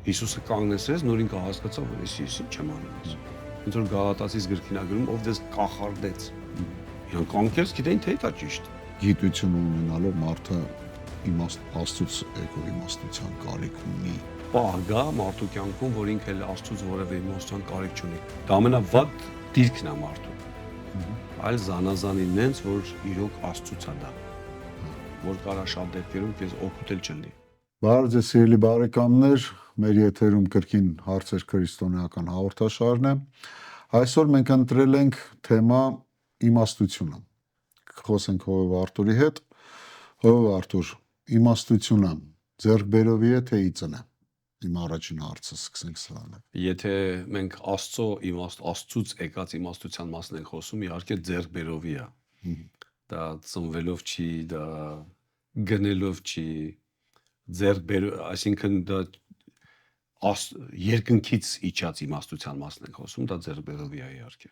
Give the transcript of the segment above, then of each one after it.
Հիսուսը կանգնեցրեց, նոր ինքը հասկացավ, որ ես ինչ եմ անում։ Ոնց որ Գաղատացիս գրքին ագրում, ով դες կախարդեց։ Իրանք անկեղծ գիտեն, թե դա ճիշտ։ Գիտություն ունենալով մարդը Աստծուց եկող իմաստության կարիք ունի։ Պահ գա մարդու կյանքում, որ ինքը Աստծուց որևէ իմաստության կարիք չունի։ Դա ամենավատ դիրքն է մարդու։ Այլ զանազանին նենց, որ իրոք Աստծուց է դա։ Որ կարա շատ դեպքերում քեզ օգուտել չլինի։ Բարև ձեզ սիրելի բարեկամներ, մեր եթերում կրկին հարցեր քրիստոնեական հաղորդաշարն է։ Այսօր մենք ընտրել ենք թեմա իմաստությունը։ Խոսենք Հովև Արտուրի հետ։ Հովև Արտուր, իմաստությունը ձեռք բերովի է թե իծն է։ Իմ առաջին հարցը սկսենք սրանով։ Եթե մենք Աստծուց եկած իմաստության մասն ենք խոսում, իհարկե ձեռք բերովի է։ Դա ծնվելով չի, դա գնելով չի, ձեռք բերով, այսինքն դա երկնքից իջած իմաստության մասն ենք խոսում, դա ձեռք բերովի է իհարկե։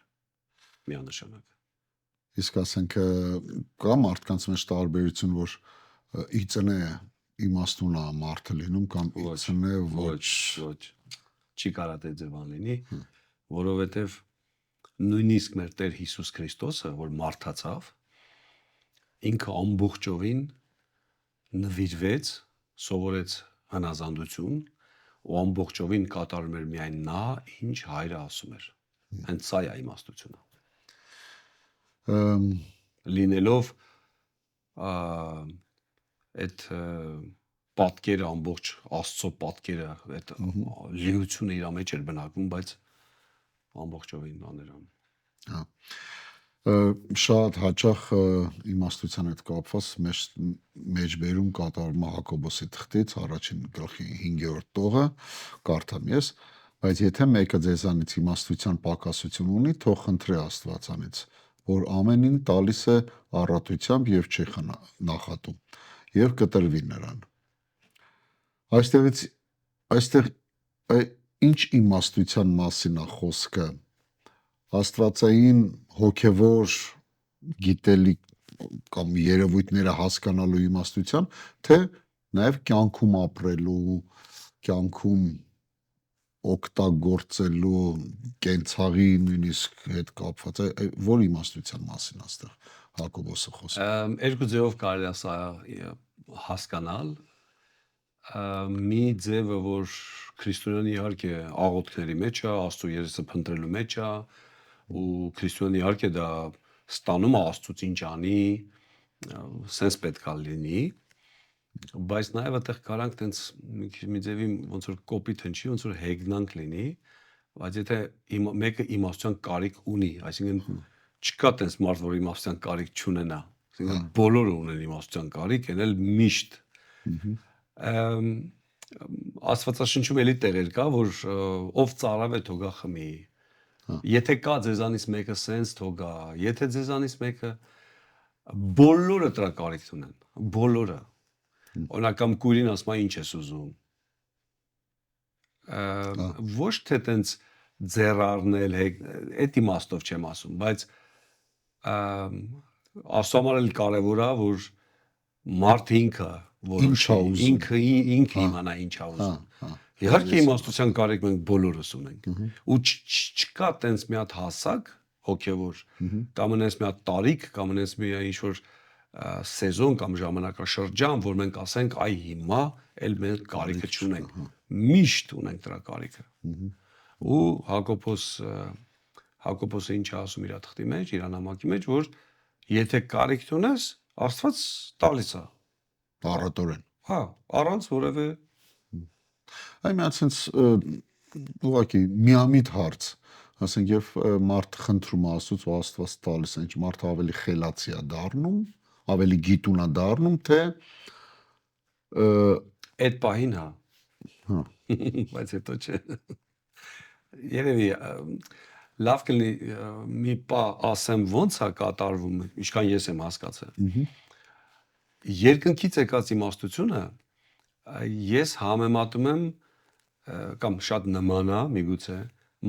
Միանշանակ։ Իսկ ասենք կա մարդկանց մեջ տարբերություն, որ իծն է իմաստուն է մարդը լինում կամ իծն է ոչ չի կարա դե ձևան լինի, որովհետև նույնիսկ մեր Տեր Հիսուս Քրիստոսը, որ մարդացավ, ինքը ամբողջովին նվիրվեց, սովորեց հնազանդություն ու ամբողջովին կատարում էր միայն նա, ինչ հայրը ասում էր։ Հենց սա է իմաստությունը։ Լինելով այդ պատկերը ամբողջ Աստծո պատկերը, այդ լիությունը իր մեջ էր բնակվում, բայց ամբողջովին աներան։ Հա։ Շատ հաճախ իմաստության հետ կապված մեջբերում կատարվում է Հակոբոսի թղթից առաջին գլխի 5-րդ տողը, կարդամ ես, բայց եթե մեկը ձեզանից իմաստության պակասություն ունի, թող խնդրի Աստվածանից, որ ամենին տալիս է առատությամբ եւ չի նախատում, եւ կտրվի նրան։ Այստեղ ինչ իմաստության մասին է խոսքը։ Աստվածային հոգևոր գիտելիք կամ երևույթները հասկանալու իմաստության, թե նաև կյանքում ապրելու, կյանքում օգտագործելու կենցաղի նույնիսկ հետ կապված է, որ իմաստության մասին այստեղ Հակոբոսը խոսում։ Երկու ձևով կարելի է սա հասկանալ։ Մի ձևը, որ քրիստոնյան իհարկե աղոթքների մեջ է, Աստծո երեսը փնտրելու մեջ է, ու քրիստոնյան իհարկե դա ստանում է Աստծուց ինչ անի, սենց պետք է լինի, բայց նաև այդտեղ կարանք տենց մի ձևի ոնց որ կոպիտ հնչի, ոնց որ հեգնանք լինի, բայց եթե մեկը իմաստության կարիք ունի, այսինքն չկա տենց մարդ, որ իմաստության կարիք չունենա, այսինքն բոլորը ունեն իմաստության կարիք, այն էլ միշտ։ Աստվածաշնչում էլի տեղեր կա, որ ով ծարավ է թող գա խմի։ Եթե կա ձեզանից մեկը սենց թող գա, եթե ձեզանից մեկը բոլորը դրա կարիք ունեն, բոլորը։ Օրինակ կամ կուրին ասում է ինչ ես ուզում։ Ոչ թե տենց ձեռառնել, այդ իմաստով չեմ ասում, բայց Աստծո համար էլ կարևոր է, որ մարդը ինքը իմանա ինչ է ուզում։ Իհարկե իմաստության կարիք մենք բոլորս ունենք։ Ու չկա տենց մի հատ հասակ հոգևոր, կամ ունես մի հատ տարիք, կամ ունես մի ինչ-որ սեզոն կամ ժամանակաշրջան, որ մենք ասենք, այ հիմա էլ մենք կարիքը չունենք։ Միշտ ունենք դրա կարիքը։ Ու Հակոբոսը ինչ է ասում իր թղթի մեջ, իր նամակի մեջ, որ եթե կարիք ունես, Աստված տալիս է։ Առատորեն։ Հա, առանց որևէ Այ մի հատ sense ուղղակի միամիտ հարց, ասենք եւ մարդ խնդրում է Աստծուց ու Աստված տալիս է, ինչ մարդը ավելի խելացի է դառնում, ավելի գիտուն է դառնում, թե այդ պահին հա։ Հա։ Բայց հետո չէ։ Երևի լավ կլինի մի պահ ասեմ ոնց է կատարվում, ինչքան ես եմ հասկացել։ Երկնքից եկած իմաստությունը ես համեմատում եմ կամ շատ նման է միգուցե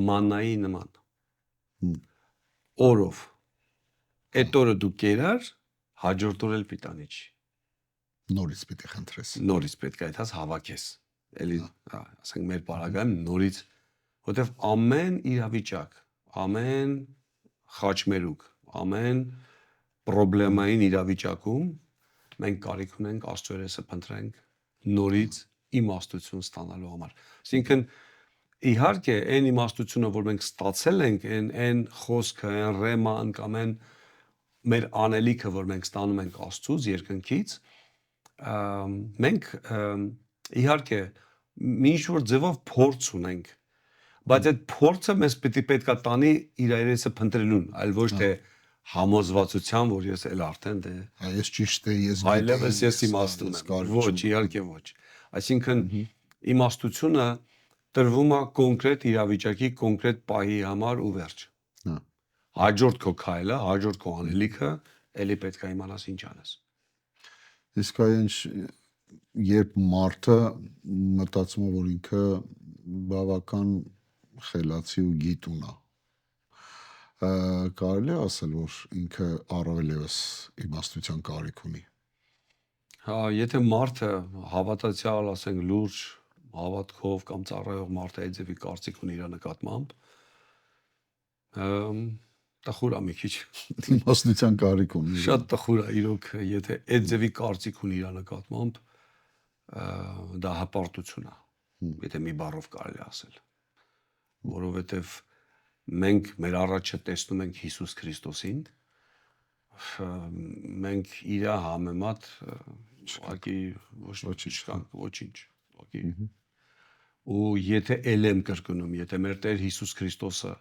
մաննայի նման օրով այդ օրը դու կերար հաջորդ օր էլ պիտանի չի նորից պիտի խնդրես նորից պետք է այդ հաս հավաքես էլի, ասենք մեր բարակայում նորից, որտեվ ամեն իրավիճակ, ամեն խաչմերուկ, ամեն պրոբլեմային իրավիճակում մենք կարիք ունենք Աստծո երեսը փնտրենք նորից իմաստություն ստանալու համար։ Այսինքն իհարկե այն իմաստությունը, որ մենք ստացել ենք, այն խոսքը, այն ռեման կամ այն մեր անելիքը, որ մենք ստանում ենք Աստծուց, երկնքից, մենք իհարկե ինչ որ ձևով փորձ ունենք, բայց այդ փորձը մեզ պետքա տանի իր երեսը փնտրելուն, այլ ոչ թե համոզվածության, որ ես էլ արդեն դե Ես ճիշտ եմ, ես այլևս ես իմաստուն եմ։ Ոչ, իհարկե ոչ։ Այսինքն իմաստությունը տրվում է կոնկրետ իրավիճակի, կոնկրետ պահի համար ու վերջ։ Հաջորդ քո քայլը, հաջորդ քո անելիքը, էլի պետք է իմանաս ինչ անես։ Իսկ այն երբ մարդը մտածում է, որ ինքը բավական խելացի ու գիտուն է, կարելի է ասել, որ ինքը առավել ևս իմաստության կարիք ունի։ Հա, եթե մարդը հավատացյալ, ասենք լուրջ հավատքով կամ ծառայող մարդը այդ ձևի կարծիք ունի իր նկատմամբ, տխուր է մի քիչ։ Իմաստության կարիք ունի։ Շատ տխուր է իրոք, եթե այդ ձևի կարծիք ունի իր նկատմամբ, դա հպարտություն է, եթե մի բառով կարելի ասել, որովհետև մենք մեր առաջը տեսնում ենք Հիսուս Քրիստոսին, մենք իր համեմատ ուղղակի ոչինչ, ուղղակի ու եթե ել եմ կրկնում, եթե մեր Տեր Հիսուս Քրիստոսը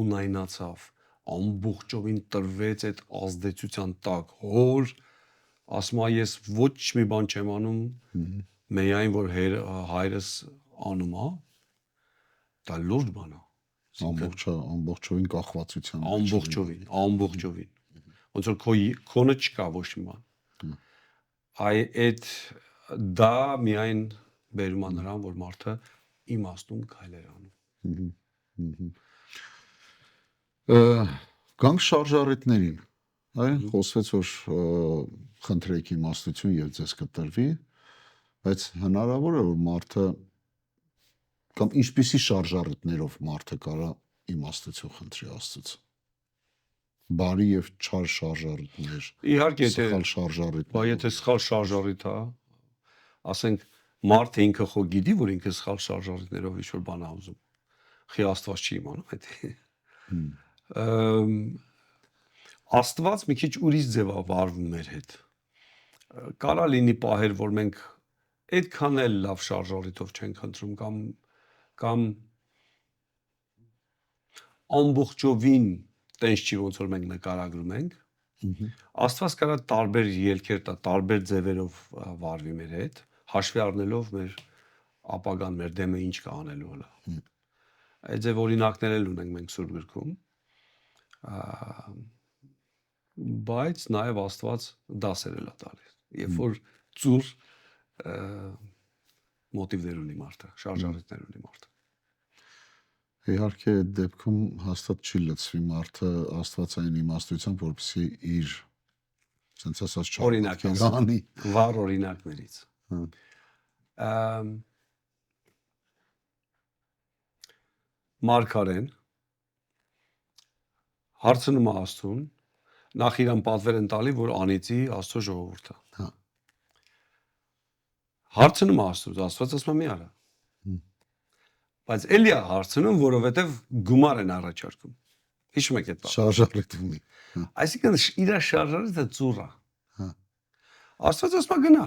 ունայնացավ, ամբողջովին տրվեց այդ ազդեցության տակ, հոր ասում է ես ոչ մի բան չեմ անում, միայն որ հայրս անում է, դա լուրջ բան է։ Ամբողջովին կախվածության։ Ամբողջովին։ Ոնց որ քոնը չկա ոչ մի բան։ Այդ դա միայն բերում է նրան, որ մարդը իմաստուն քայլեր անում։ Գանք շարժառիթներին, այ խոսվեց, որ խնդրեք իմաստություն եւ ձեզ կտրվի, բայց հնարավոր է, որ մարդը կամ ինչպիսի շարժառիթներով մարդը կարա իմաստություն խնդրի Աստծուց։ Բարի եւ չար շարժառիթներ։ Իհարկե, սխալ շարժառիթներ։ Բայց եթե սխալ շարժառիթ է, ասենք մարդը ինքը խո գիտի, որ ինքը սխալ շարժառիթներով ինչ-որ բան է ուզում։ Խի Աստված չի իմանում այդ։ Աստված մի քիչ ուրիշ ձև է վարվում մեր հետ։ Կարա լինի պահեր, որ մենք այդքան էլ լավ շարժառիթով չենք խնդրում կամ ամբողջովին տենց չի ոնց որ մենք նկարագրում ենք։ Աստված կարա տարբեր ելքեր տա, տարբեր ձևերով վարվի մեր հետ, հաշվի առնելով մեր ապագան, մեր դեմը ինչ կա անելու հələ։ Այդ ձև օրինակներ էլ ունենք մենք Սուրբ գրքում։ Բայց նաև Աստված դասեր էլ է տալիս։ Երբ որ ծուր մոտիվներ ունի մարդը, շարժառիթներ ունի մարդը։ Իհարկե այդ դեպքում հաստատ չի լցվի մարդը Աստվածային իմաստությամբ, որպեսզի իր sense ասած օրինակ անի վառ օրինակներից։ Մարգարեն հարցնում է Աստծուն, նախ իրան պատվեր են տալի, որ անիծի Աստծո ժողովուրդը։ Հարցնում է Աստծուց, Աստված ասում է մի արա։ Բայց էլի է հարցնում, որովհետև գումար են առաջարկում։ Հիշում եք այդ բանը։ Շարժառիթ ունի։ Այսինքն իր շարժառիթը ծուռ է։ Աստված ասում է գնա։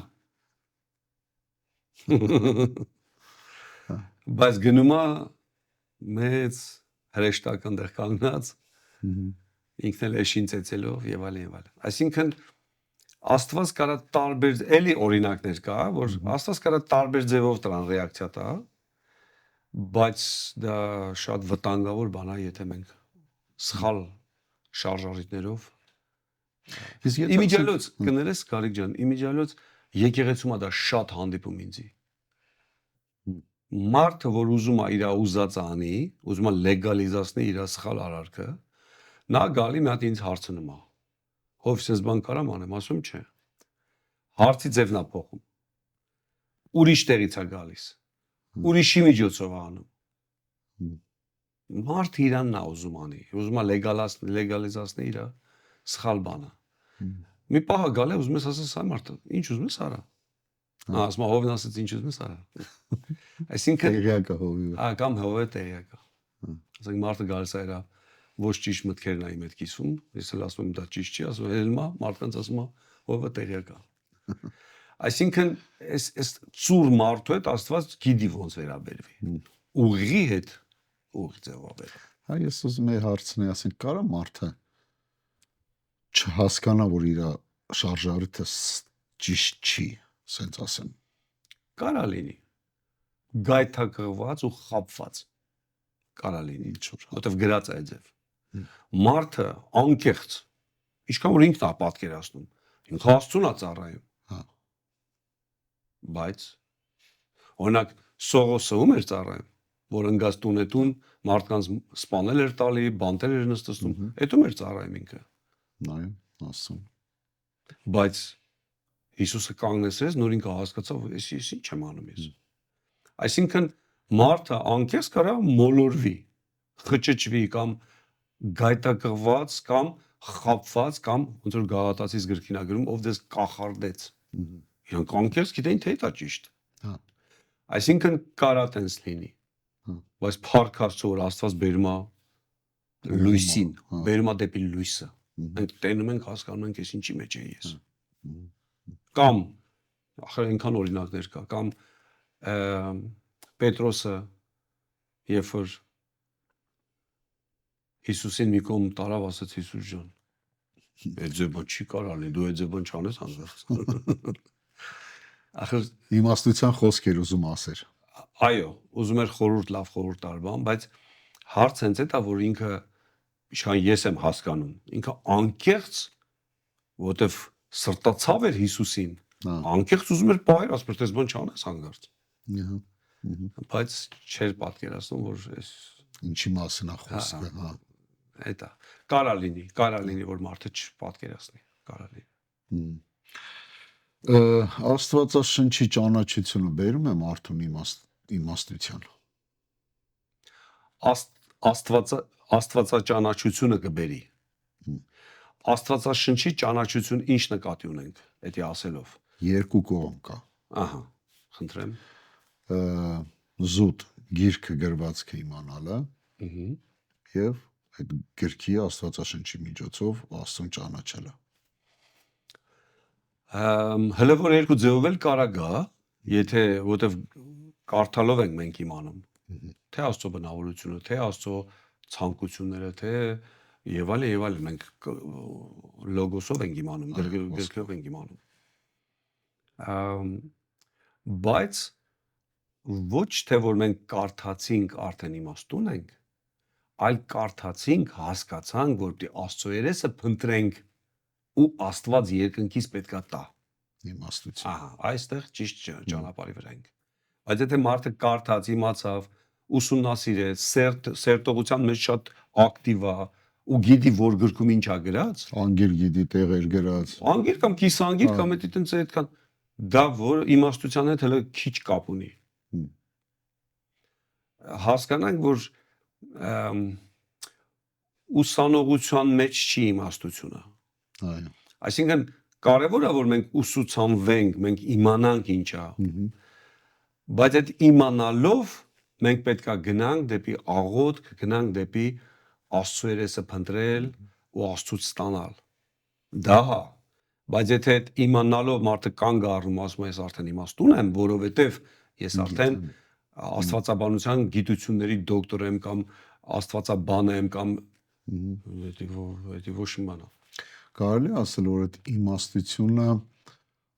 Բայց գնում է մեծ հրեշտակ այնտեղ կանգնած, ինքն էլ էշին ծեծելով եւ այլն եւ այլն։ Այսինքն Աստված կարա տարբեր էլի օրինակներ կա, որ Աստված կարա տարբեր ձևով դրան ռեակցիա տա, բայց դա շատ վտանգավոր բան է, եթե մենք սխալ շարժառիթներով իմիջիալոց կներես Գարիկ ջան, իմիջիալոց եկեղեցում է դա շատ հանդիպում ինձի։ Մարդը, որ ուզում է իր ուզածը անի, ուզում է լեգալիզացնի իր սխալ արարքը, նա գալի մի հատ ինձ հարցնում է։ Հովս ես բան կարամ անեմ, ասում չէ։ Հարցի ձևն է փոխում։ Ուրիշ տեղից է գալիս։ ուրիշի միջոցով անում։ Մարդը իրանն է ուզում անի, ուզում է լեգալիզացնել իր սխալ բանը։ Մի պահ գալ է ուզում ես ասես այ մարդը, ինչ ուզում ես արա։ Ասում է հովն ասեց ինչ ուզում ես արա։ Այսինքն Տեղյակը հովի։ կամ հովը տեղյակը։ Ասենք մարդը գալիս է իր ոչ ճիշտ մտքերն է իմ հետ կիսում, ես էլ ասում եմ դա ճիշտ չի, ասում եմ ելմա, մարդկանց ասում է հովը տեղյակա։ Այսինքն այս ծուր մարդու հետ Աստված գիտի ոնց վերաբերվի։ Ուղի հետ ուղի ձևով։ Հա ես ուզում եի հարցնել, ասենք կարա մարդը չհասկանա, որ իր շարժարիթը ճիշտ չի, ասենց ասեմ։ Կարա լինի գայթակղված ու խաբված։ Կարա լինի, որտեվ գրած է այդ ձև։ Մարդը անկեղծ, ինչքան որ ինքն է պատկերացնում, ինքը Աստծուն է ծառայում։ Հա։ Բայց օրինակ Սողոսը ում էր ծառայում, որ ընկած տունետուն մարդկանց սպանել էր տալի, բանտեր էր նստում, այդ ում էր ծառայում ինքը։ Նայում, ասում։ Բայց Հիսուսը կանգնեցրեց, նոր ինքը հասկացավ, ես ինչ եմ անում ես։ Այսինքն մարդը անկեղծ կարա մոլորվի, խճճվի կամ գայթակղված կամ խաբված կամ ոնց որ Գաղատացիս գրքին է գրում, ով դες կախարդեց։ Իրանք անկեղծ գիտեն թե դա ճիշտ։ Հա։ Այսինքն կարա տենց լինի։ Բայց փառք Աստծո, որ Աստված բերում է լույսին, բերում է դեպի լույսը։ Մենք տենում ենք, հասկանում ենք, ես ինչի մեջ եմ ես։ Կամ ախր այնքան օրինակներ կա, կամ Պետրոսը երբ որ Հիսուսին մի կողմ տարավ, ասաց Հիսուս ջան, այդ ձևը չի կարա լինի, դու այդ ձևը չանես անվերջ։ Ախր իմաստության խոսքեր ուզում ասեր։ Այո, ուզում էր խորհուրդ լավ խորհուրդ տալ բան, բայց հարց հենց այդ է, որ ինքը ինչքան ես եմ հասկանում, ինքը անկեղծ, որովհետև սրտացավ էր Հիսուսին, անկեղծ ուզում էր պահել, ասում էր, դες բան չանես հանգարց։ Բայց չէր պատկերացնում, որ այս ինչի մասին է խոսքը, հա։ Այդ է։ Կարա լինի, որ մարդը չպատկերացնի, կարա լինի։ Աստվածաշնչի ճանաչությունը բերում է մարդուն իմաստության։ Աստվածաճանաչությունը կբերի։ Աստվածաշնչի ճանաչություն ինչ նկատի ունենք, դա ասելով։ Երկու կողմ կա։ Ահա, խնդրեմ։ Զուտ գիրքը գրվածքը իմանալը եւ այդ գրքի Աստվածաշնչի միջոցով Աստծուն ճանաչելը։ Հələ որ երկու ձևով էլ կարա գա, եթե որտեվ կարդալով ենք մենք իմանում, թե Աստծո բնավորությունը, թե Աստծո ցանկությունները, թե եւ այլն մենք լոգոսով ենք իմանում, գրքով ենք իմանում։ Բայց ոչ թե որ մենք կարդացինք արդեն իմաստուն ենք, այլ կարդացինք, հասկացանք, որ պիտի Աստծո երեսը փնտրենք ու Աստված երկնքից պետքա տա իմաստություն։ Ահա, այստեղ ճիշտ ճանապարհի վրա ենք։ Բայց եթե մարդը կարդաց, իմացավ, ուսումնասիրեց, սերտողության մեջ շատ ակտիվ է ու գիտի, որ գրքում ինչ է գրած, անգիր գիտի տեղեր գրած, անգիր կամ կիսանգիր կամ այդտենց այդքան դա որ իմաստության հետ հələ քիչ կապ ունի։ Հասկանանք, որ ուսանողության մեջ չի իմաստությունը։ Այո։ Այսինքն կարևոր է որ մենք ուսուցանվենք, մենք իմանանք ինչ է։ Բայց այդ իմանալով մենք պետք է գնանք դեպի աղոթք, գնանք դեպի Աստծո երեսը փնտրել ու Աստծուց ստանալ։ Դա հա, բայց եթե այդ իմանալով մարդը կանգ առնում, ասում է ես արդեն իմաստուն եմ, որովհետև ես արդեն աստվածաբանության գիտությունների դոկտոր եմ կամ աստվածաբան եմ կամ դա ոչ մի բան է։ Կարելի ասել, որ այդ իմաստությունը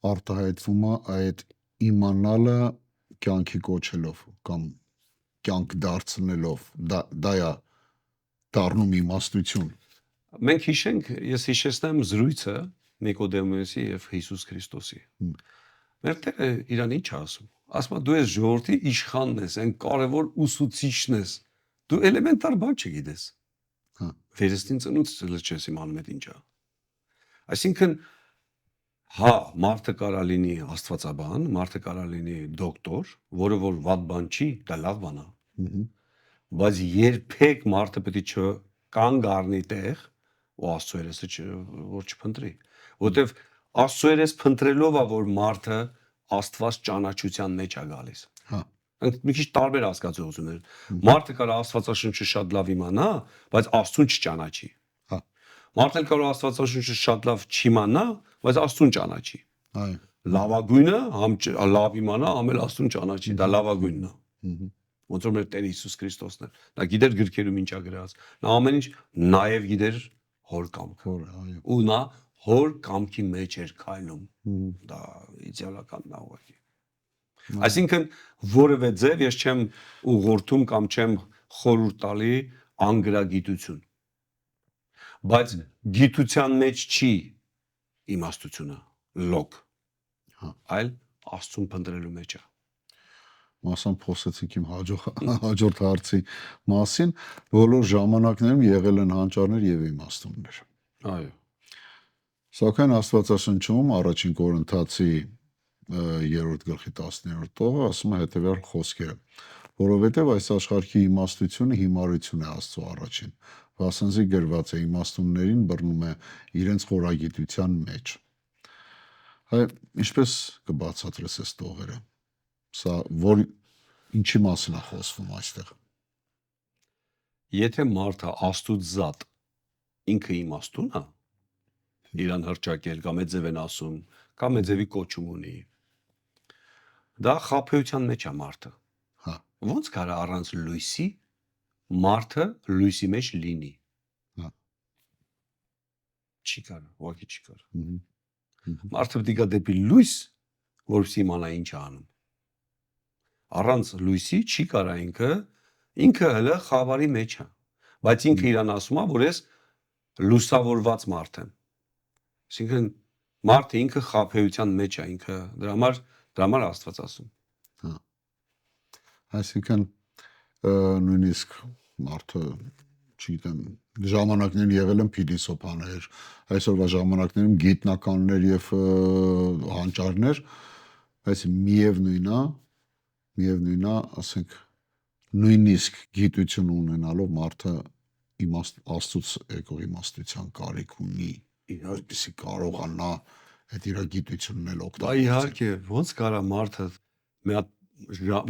արտահայտվում է այդ իմանալը կյանքի կոչելով կամ կյանք դարձնելով, դա է դառնում իմաստություն։ Մենք հիշենք, ես հիշեցնեմ զրույցը Նիկոդեմոսի եւ Հիսուս Քրիստոսի։ Մեր Տերը իրան ինչ ասում։ Ասում է դու ես ժողովրդի իշխանն ես, այն կարևոր ուսուցիչն ես։ Դու էլեմենտար բան չգիտես։ Հա։ Վերստին ծնունդս չես իմանում այդ ինչա։ Այսինքն Հա, մարդը կարա լինի աստվածաբան, մարդը կարա լինի դոկտոր, որը որ վատ բան չի, դա լավ բան է։ Բայց երբեք մարդը պետք է չկանգ առնի տեղ ու Աստծո երեսը որ չփնտրի, որովհետև Աստծո երես փնտրելով է որ մարդը Աստված ճանաչության մեջ է գալիս։ Հա, Մի քիչ տարբեր հասկացություններ։ Մարդը կարա Աստվածաշունչը շատ լավ իմանա, բայց Աստծուն չճանաչի։ հա, Մարդը կարող Աստվածաշունչը շատ լավ չիմանա, բայց Աստծուն ճանաչի։ այո, Լավագույնը լավ իմանա, ամել Աստծուն ճանաչի, դա լավագույնն է։ Ոնց որ մեր Տեր Հիսուս Քրիստոսն է։ Նա գիտեր գրքերում ինչա գրած։ Նա ամեն ինչ նաև գիտեր հոր կամքը։ այո, Ու նա հոր կամքի մեջ էր քայլում։ Դա իդեալականն է ուղղակի։ Այսինքն որևէ ձև ես չեմ ուղղորդում կամ չեմ խորհուրդ տալի անգրագիտություն։ Բայց գիտության մեջ չի իմաստությունը, լոկ, հա, այլ Աստծուն փնտրելու մեջ է։ մասամբ խոսեցինք իմ հաջորդ հարցի մասին, բոլոր ժամանակներում եղել են հանճարներ եւ իմաստուններ։ Այո։ Սակայն Աստվածաշնչում առաջին Կորինթացի 3-րդ գլխի 10-րդ տողը ասում է հետեւյալ խոսքերը. որովհետև այս աշխարհի իմաստությունը հիմարություն է Աստծո առաջին, վասնզի գրված է իմաստուններին բռնում է իրենց խորագիտության մեջ։ Հայ ինչպես կբացատրես այս տողերը։ Սա որ ինչի մասին է խոսվում այստեղ։ Եթե մարդը Աստուծո զատ ինքը իմաստուն է, իրան հրճակել կամ էձև են ասում, կամ էձևի կոչում ունի, դա խաբեության մեջ է մարդը։ Հա, Ոնց կարա առանց լույսի մարդը լույսի մեջ լինի։ հա, Չի կարա, ուղղակի չի կարա։ ừհ, Մարդը պետք է գա դեպի լույս, որպեսզի իմանա ինչ է անում։ Առանց լույսի չի կարա ինքը հələ խավարի մեջ է, բայց ինքը իրան ասում է, որ ես լուսավորված մարդ եմ։ Այսինքն մարդը ինքը խաբեության մեջ է, ինքը դրա համար Աստված ասում։ հա։ Այսինքն նույնիսկ մարդը, չգիտեմ, ժամանակներն եղել են փիլիսոփաներ, այսօրվա ժամանակներում գիտնականներ եւ հանճարներ, բայց միևնույնն է, ասենք նույնիսկ գիտություն ունենալով մարդը Աստծուց եկող իմաստության կարիք ունի, որպեսզի կարողանա այդ իր գիտությունն էլ Բա օգտագործել։ իհարկե, ոնց կարա մարդը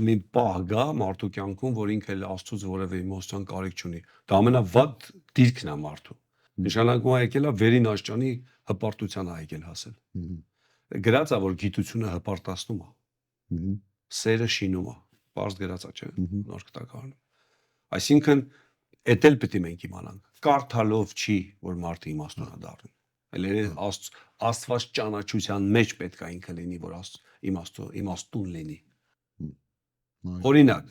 մի պահ գա մարդու կյանքում, որ ինքը էլ Աստծուց որևէ իմաստության կարիք չունի։ Դա ամենավատ դիրքն է մարդու։ Նշանակում է եկել է վերին աշճանի հպարտության է եկել հասել։ Գրած է որ գիտությունը հպարտացնում է, սերը շինում է, բարձ գրած է, չէ՞, նոր կտակարանում։ Այսինքն էդ էլ պետք է մենք իմանանք։ Կարդալով չի, որ մարդը իմաստուն է դառնում։ Այլ Աստված ճանաչության մեջ պետք է ինքը լինի, որ իմաստուն լինի։ Օրինակ,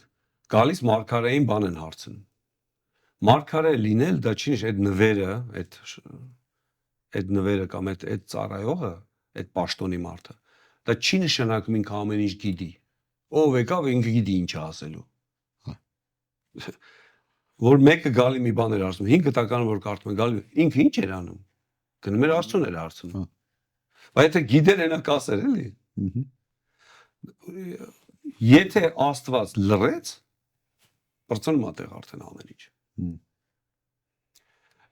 գալիս մարգարեին բան են հարցնում։ Մարգարե լինել դա չի այդ նվերը կամ այդ ծառայողը, այդ պաշտոնի մարդը, դա չի նշանակում ինքը ամեն ինչ գիտի։ Ով եկավ ինքը գիտի ինչ է ասելու։ Որ մեկը գալի մի բան էր ասում, 5 տականը որ կարդում է գալի, ինքը ինչ էր անում։ Գնում էր Աստծուն էր հարցնում։ Բայց եթե գիտեր այնա կասեր էլի։ Եթե Աստված լռեց, բրծնում է տեղ արդեն ամեն ինչ։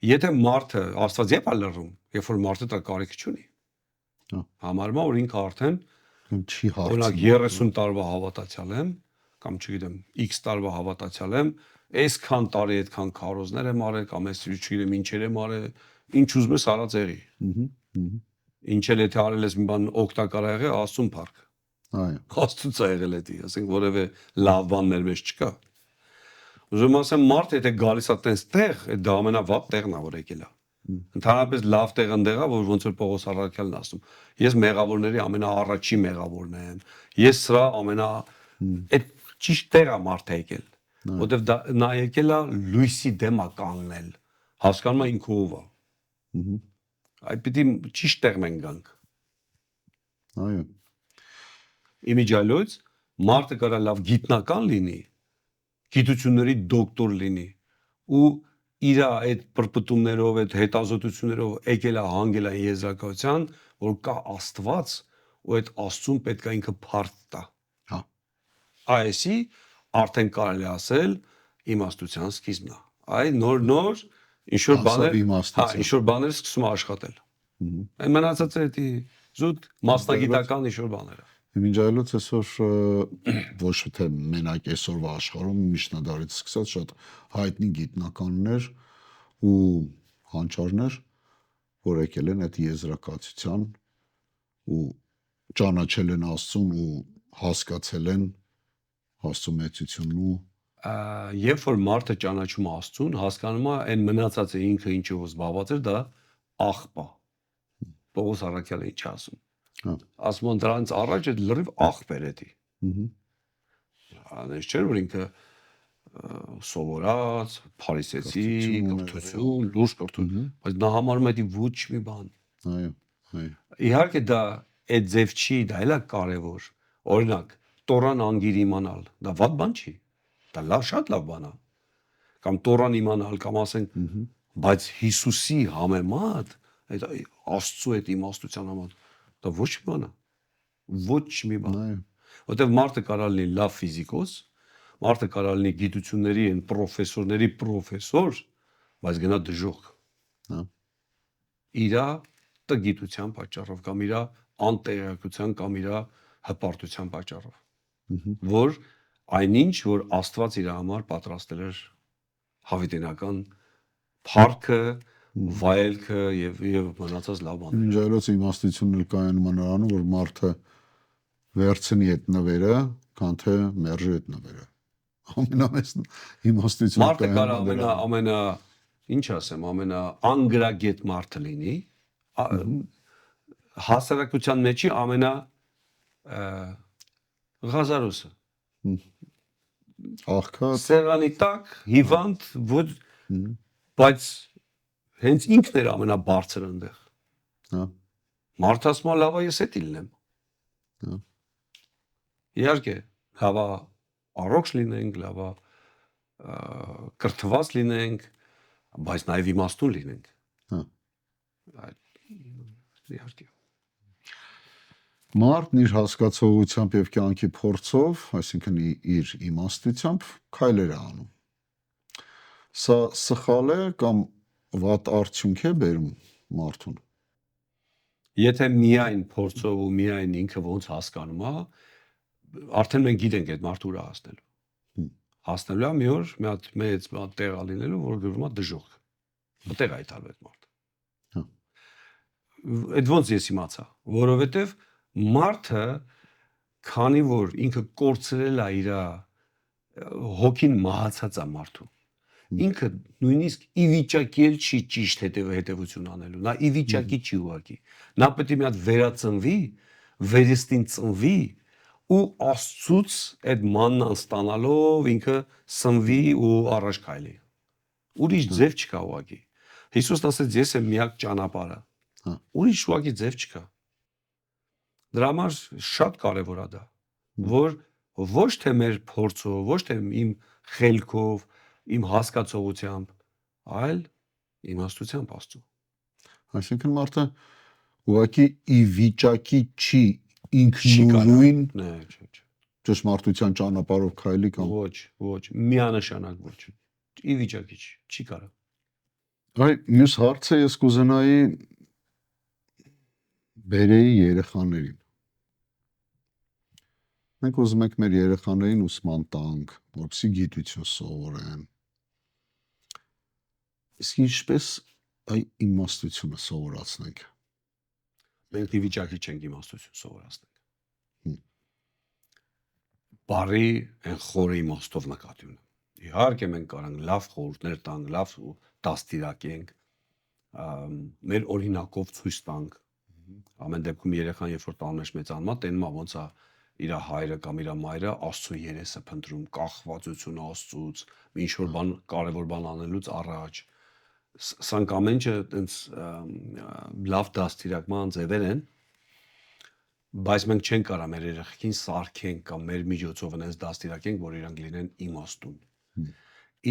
Եթե մարդը Աստված երբ է լռում, երբ որ մարդը դա կարիք չունի։ Համարում է որ ինքը արդեն չի օրինակ 30 տարվա հավատացյալ եմ, կամ չգիտեմ, X տարվա հավատացյալ եմ, այսքան տարի այդքան քարոզներ եմ արել, կամ այս չգիտեմ ինչեր եմ արել, ինչ ուզում ես արած եղի։ Ինչ էլ եթե արել ես մի բան օգտակար ա եղել, Աստծուն փառք։ Այո։ Աստծուց է եղել դա, ասենք որևէ լավ բաններ մեջ չկա։ Ուզում ասեմ մարդ եթե գալիս է տես տեղ, դա ամենավատ տեղն է որ եկել է։ Ընդհանրապես լավ տեղ ընդեղ է, որ ոնց որ Պողոս առաքյալն ասում։ Ես մեղավորների ամենաառաջի մեղավորն եմ։ Ես սրա այդ ճիշտ տեղ է մարդը եկել։ Որտեվ նա եկել է լույսի դեմ է կանգնել։ Հասկանում է ինքը ով է։ Այդ պիտի ճիշտ տեղ մենք գանք։ Այո։ Իմիջիալոց մարդը կարա լավ գիտնական լինի, գիտությունների դոկտոր լինի ու իր այդ պրպտումներով, այդ հետազոտություններով եկել է հանգել է եզրակացության, որ կա Աստված ու այդ Աստծուն պետք է ինքը փառք տա։ Հա։ Այսի արդեն կարելի ասել իմաստության սկիզբն է։ Այ նոր ինչ որ Հասավ բաներ, իմաստության։ ինչ որ բաներ սկսում է աշխատել։ Այն մնացածը էդի զուտ մասնագիտական ինչ որ բաները։ Մինչ այլոց այսօր ոչ թե մենակ այսօրվա աշխարհում միջնադարից սկսած շատ հայտնի գիտնականներ ու հանճարներ, որ եկել են այդ եզրակացության ու ճանաչել են Աստծուն ու հասկացել են Աստծո մեծությունն ու Երբ որ մարդը ճանաչում է Աստծուն, հասկանում է այն մնացածը ինքը ինչով զբաղված էր, դա աղբ է։ Պողոս առաքյալը ինչ ասում։ Հա։ Ասում են դրանից առաջ այդ լրիվ աղբ էր էդի։ Անես չէր որ ինքը սովորած, փարիսեցի, կրթություն, լուրջ կրթություն, բայց նա համարում է դա ոչ մի բան։ Այո, այո։ Իհարկե դա այդ ձև չի, դա էլա կարևոր։ Օրինակ, Տորան անգիր իմանալ, դա վատ բան չի։ Դա շատ լավ բան է։ Կամ Տորան իմանալ, կամ ասենք, բայց Հիսուսի համեմատ, այդ Աստծո այդ իմաստության համեմատ, դա ոչ մի բան է։ Ոչ մի բան։ Այո։ Որտեվ մարդը կարա լինի լավ ֆիզիկոս, մարդը կարա լինի գիտությունների այն պրոֆեսորների պրոֆեսոր, բայց գնա դժոխք։ Հա։ Իրա տգիտության պատճառով կամ իրա անտեղյակության կամ իրա հպարտության պատճառով, որ այնինչ որ Աստված իր համար պատրաստել էր հավիտենական փառքը, վայելքը եւ մնացած լավ բաները։ Մինչ այլոց իմաստությունն էլ կայանում է նրանում, որ մարդը վերցնի այդ նվերը, քան թե մերժի այդ նվերը։ Ամենամեծ իմաստությունը Մարդը կարա կայանում ամենա ինչ ասեմ, ամենա անգրագետ մարդը լինի, հասարակության մեջի ամենա ղազարոսը։ աղքատ, Սեղանի տակ, հիվանդ, ոչ, բայց հենց ինքն էր ամենաբարձր այնտեղ։ հա։ Մարդը ասում է լավ է ես էդ լինեմ։ Հա։ Իհարկե, լավ է առողջ լինենք, լավ է կրթված լինենք, բայց նաև իմաստուն լինենք։ Հա։ Իհարկե։ Մարդն իր հասկացողությամբ եւ կյանքի փորձով, այսինքն իր իմաստությամբ քայլեր է անում։ Սա սխալ է կամ վատ արդյունք է բերում մարդուն։ Եթե միայն փորձով ու միայն ինքը ոնց հասկանում է, արդեն մենք գիտենք այդ մարդը ուր է հասնելու։ Հասնելու է մի օր մի հատ մեծ տեղ լինելու, որ գրվում է դժոխք։ Այդտեղ է այդալու այդ մարդը։ Հա։ Այդ ոնց ես իմացա, որովհետև մարդը քանի որ ինքը կորցրել է իր հոգին մահացած է մարդու։ Ինքը նույնիսկ ի վիճակի էլ չի ճիշտ հետևություն անելու։ Նա ի վիճակի չի ուղակի։ Նա պետք է մի հատ վերածնվի, վերստին ծնվի ու Աստծուց այդ մաննան ստանալով ինքը սնվի ու առաջ քայլի։ Ուրիշ ձև չկա ուղակի։ Հիսուսն ասեց ես եմ միակ ճանապարհը։ Ուրիշ ուղակի ձև չկա։ Դրա համար շատ կարևոր է դա, որ ոչ թե մեր փորձով, ոչ թե իմ խելքով, իմ հասկացողությամբ, այլ իմաստությամբ Աստծո։ Այսինքն մարդը ուղղակի ի վիճակի չի ինքնուրույն ճշմարտության ճանապարհով քայլի կամ ոչ, միանշանակ ոչ։ Ի վիճակի չի կարող։ Այ մյուս հարցը ես կուզենայի բերեի երեխաներին։ Մենք ուզում ենք մեր երեխաներին ուսման տանք, որպեսզի գիտություն սովորեն։ Իսկ ինչպես այ իմաստությունը սովորացնենք։ Մենք ի վիճակի չենք իմաստություն սովորացնել։ Բարի այն խորը իմաստով նկատի ունեմ։ Իհարկե մենք կարանք լավ խորհուրդներ տանք, լավ դաստիարակենք, մեր օրինակով ցույց տանք։ Ամեն դեպքում երեխան երբ որ տանմեջ մեծանում է, տենում է ոնց է իր հայրը կամ իր մայրը Աստծո երեսը փնտրում, կախվածություն Աստծուց, ինչ որ բան կարևոր բան անելուց առաջ։ Սրանք ամեն ինչը այտենց լավ դաստիարակման ձևեր են, բայց մենք չենք կարող մեր երեխեքին սարքենք կամ մեր միջոցով այնպես դաստիարակենք, որ իրանք լինեն իմաստուն։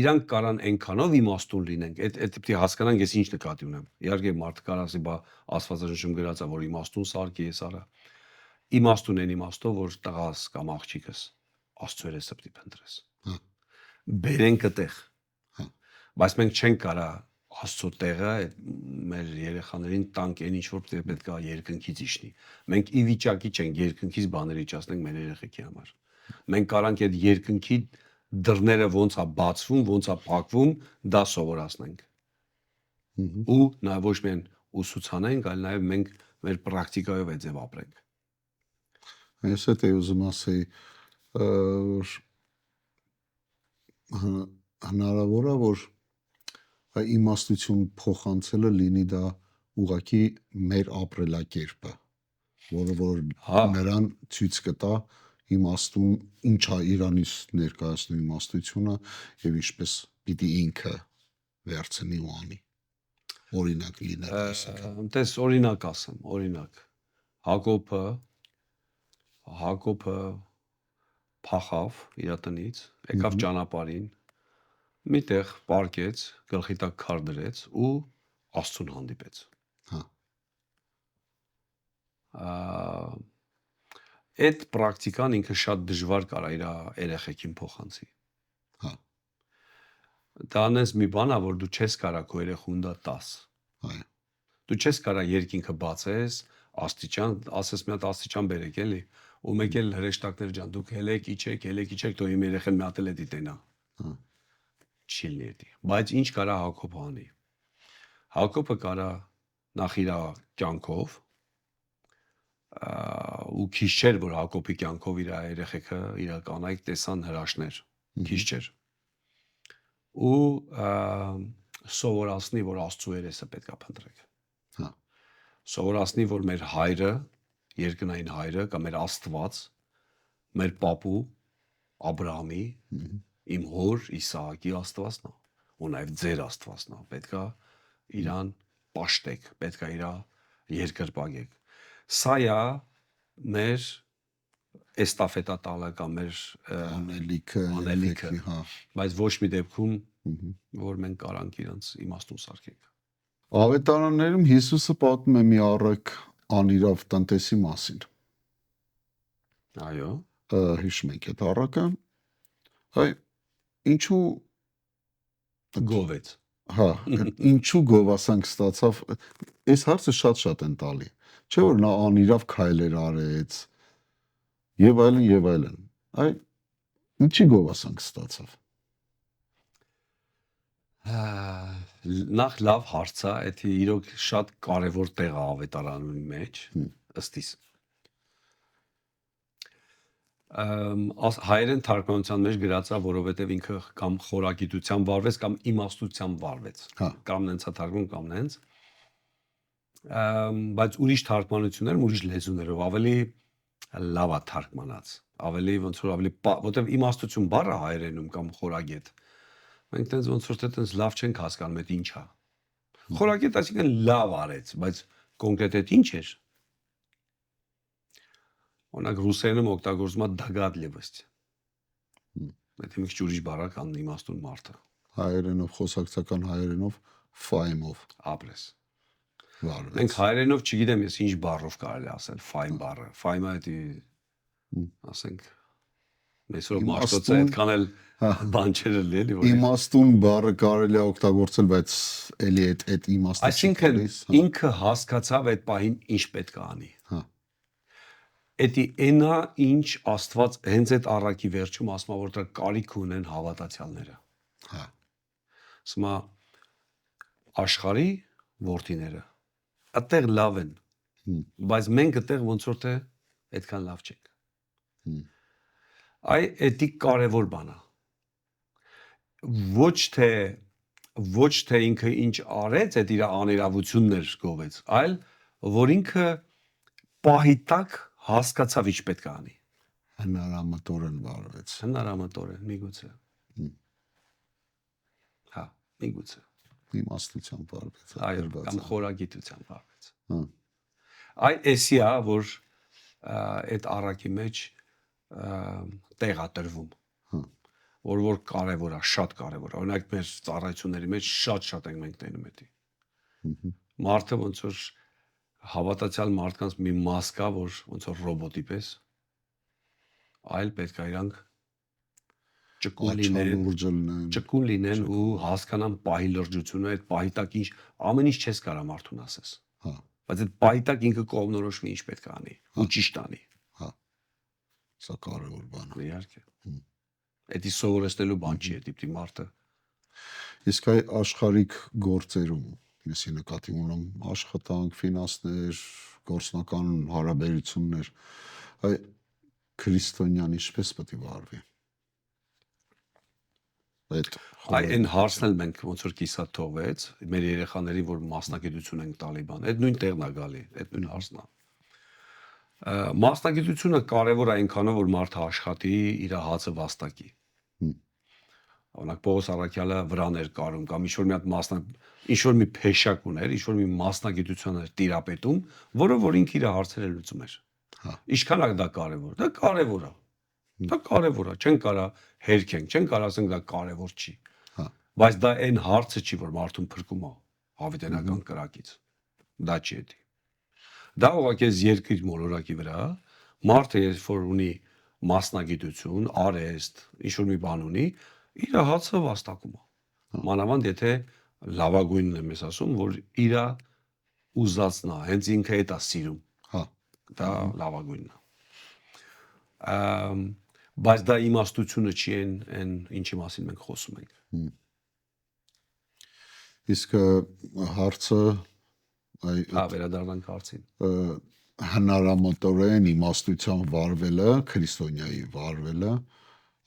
իրանք կարան այնքանով իմաստուն լինենք, այդ պետք է հասկանանք ես ինչ նկատի ունեմ։ Իհարկե մարդը կարող ասի, բա Աստվածաշնչում գրած է, որ իմաստուն սարքի ես արա։ Իմաստուն են իմաստով, որ տղաս կամ աղջիկս Աստծո երեսը պետք է փնտրես։ Հա։ Բերենք այդտեղ։ Հա։ Բայց մենք չենք կարա Աստծո տեղը մեր երեխաներին տանք այն ինչ որ պետք է երկնքից իջնի։ Մենք ի վիճակի չենք երկնքից բաներ իջացնենք մեր երեխեքի համար։ Մենք կարանք այդ երկնքի դռները ոնց է բացվում, ոնց է փակվում, դա սովորացնենք։ Ու նաև ոչ միայն ուսուցանենք, այլ նաև մենք մեր պրակտիկայով այդ ձև ապրենք։ Ես էդ էի ուզում ասեի, հնարավոր է, որ իմաստություն փոխանցելը լինի դա ուղղակի մեր ապրելակերպը, որ նրան ցույց կտա իմաստուն ինչա Իրանից ներկայացնում իմաստությունը եւ ինչպես պիտի ինքը վերցնի ու անի։ Օրինակ լինել այսինքն։ Տես օրինակ ասեմ, օրինակ Հակոբը փախավ իր տնից, եկավ ճանապարհին, միտեղ պարկեց, գլխի տակ քար դրեց ու Աստծուն հանդիպեց։ Հա։ Այդ պրակտիկան ինքը շատ դժվար կարա իր երեխեքին փոխանցի։ Հա։ Դա անես մի բան է, որ դու չես կարա քո երեխուն դա տաս։ Այո։ Դու չես կարա երկինքը բացես, աստիճան, ասես մի հատ աստիճան բերեք էլի, ու մեկ էլ հրեշտակներ ջան, դուք հելեք, իջեք, թող իմ երեխան մի հատ էլ էդի տենա։ Հա։ Չի լինի։ Բայց ինչ կարա Հակոբը անի։ Հակոբը կարա նախ իր կյանքով ու քիչ չէր, որ Հակոբի կյանքով իր երեխեքը, իր կանայք տեսան հրաշներ, քիչ չէր։ Ու սովորացնի, որ Աստծո երեսը պետք է փնտրեք։ Հա։ Սովորացնի, որ մեր հայրը, երկնային հայրը կամ մեր Աստված, մեր պապու Աբրահամի, իմ հոր Իսահակի Աստվածն է, ու նաև ձեր Աստվածն է, պետք է իրան պաշտեք, պետք է իր երկրպագեք։ Սա է մեր էստաֆետա տալը կամ մեր անելիքը, հա։ բայց ոչ մի դեպքում, որ մենք կարանք իրանց իմաստուն սարքենք։ Ավետարաններում Հիսուսը պատմում է մի առակ անիրավ տնտեսի մասին։ Այո։ Հիշում եք այդ առակը։ Այ ինչու գովեց։ Հա, ինչու գովասանք ստացավ։ Այս հարցը շատ են տալի։ Չէ՞ որ նա անիրավ քայլեր արեց եւ այլն։ Այ ինչի գովասանք ստացավ։ Նախ լավ հարց է, դա իրոք շատ կարևոր տեղ է ավետարանի մեջ, ըստ իս։ Հայերեն թարգմանության մեջ գրած է, որովհետև ինքը կամ խորագիտությամբ վարվեց, կամ իմաստությամբ վարվեց։ Կամ նենց է թարգմանում, կամ նենց։ Բայց ուրիշ թարգմանություններում, ուրիշ լեզուներով ավելի լավ է թարգմանած։ Ավելի ոնց որ ավելի, որովհետև իմաստություն բառը հայերենում կամ խորագետ մենք տենց ոնց որ տենց լավ չենք հասկանում այդ ինչ է։ Խորագետ այսինքն լավ արեց, բայց կոնկրետ այդ ինչ էր։ Օրինակ ռուսերենում օգտագործվում է դագադլևость։ Դա մի քիչ ուրիշ բառ է կամ իմաստուն մարդը։ Հայերենով, խոսակցական հայերենով ֆայմով ապրես։ Վարվեց։ Մենք հայերենով չգիտեմ ես ինչ բառով կարելի ասել ֆայմ բառը։ Ֆայմը դա ասենք Այսօր մաշտոցը այդքան էլ բան չէր էլի որ իմաստուն բառը կարելի է օգտագործել, բայց էլի այդ իմաստը այսինքն ինքը հասկացավ այդ պահին ինչ պետք է անի։ Հա։ Էդի այնա ինչ Աստված հենց այդ առակի վերջում ասում է որ դրա կարիք ունեն հավատացյալները։ Հա։ Սա աշխարհի որդիները այդտեղ լավ են, բայց մենք այդտեղ ոնց որ թե այդքան լավ չենք։ Այ էդի կարևոր բան է։ Ոչ թե ինքը ինչ արեց, այդ իր աներավություններ գովեց, այլ որ ինքը պահի տակ հասկացավ ինչ պետք է անի։ Հնարամտորեն վարվեց։ Հնարամտորեն, միգուցե։ Հա, միգուցե։ Իմաստությամբ վարվեց։ Այո, կամ խորագիտությամբ վարվեց։ Հա։ Այ էսի է, որ այդ առակի մեջ տեղ է տրվում։ որ կարևոր է, շատ կարևոր է։ Օրինակ մեր ծառայությունների մեջ շատ ենք մենք տենում էդի։ Մարդը ոնց որ հավատացյալ մարդկանց մի մաս կա, որ ոնց որ ռոբոտի պես, այլ պետք է իրանք ճկուն լինեն ու հասկանան պահի լրջությունը, այդ պահի տակ ինչ ամեն ինչ չես կարա մարդուն ասես։ Բայց այդ պահի տակ ինքը կողմնորոշվի ինչ պետք է անի ու ճիշտ անի։ Սա կարևոր բան է։ Իհարկե։ Էդի սովորեցնելու բան չի, դիպտի մարդը։ Իսկ այ աշխարհիկ գործերում, եսի նկատի ունեմ աշխատանք, ֆինանսներ, գործնական հարաբերություններ, այ քրիստոնյան ինչպես պետք է վարվի։ Այն հարցն էլ մենք ոնց որ կիսա թողվեց, մեր երեխաներին, որ մասնագիտություն ենք տալի բան, այդ նույն տեղն է գալի, այդ նույն հարցն է։ Մասնագիտությունը կարևոր է այնքանով, որ մարդը աշխատի իր հացը վաստակի։ Օրինակ Պողոս Առաքյալը վրաներ կարում կամ ինչ-որ մի հատ ինչ-որ մի փեշակ ուներ, ինչ-որ մի մասնագիտություն էր տիրապետում, որը որ ինքը իր հարցերը լուծում էր։ Ինչքան է դա կարևոր։ Դա կարևոր է։ Դա կարևոր է, չեն կարա հերքենք, չեն կարա ասենք դա կարևոր չի։ Բայց դա այն հարցը չի, որ մարդուն փրկում է հավիտենական կրակից։ Դա չի էդի։ Դա ուղղակի երկիր մոլորակի վրա մարդը երբ որ ունի մասնագիտություն, արեստ, ինչ-որ մի բան ունի, իր հացը վաստակում է։ Մանավանդ եթե լավագույնն եմ ես ասում, որ իր ուզածն է, հենց ինքը այդ է սիրում։ Դա լավագույնն է։ Բայց դա իմաստությունը չի այն ինչի մասին մենք խոսում ենք։ Իսկ հարցը վերադառնանք հարցին։ Հնարամտորեն իմաստության վարվելը, քրիստոնյայի վարվելը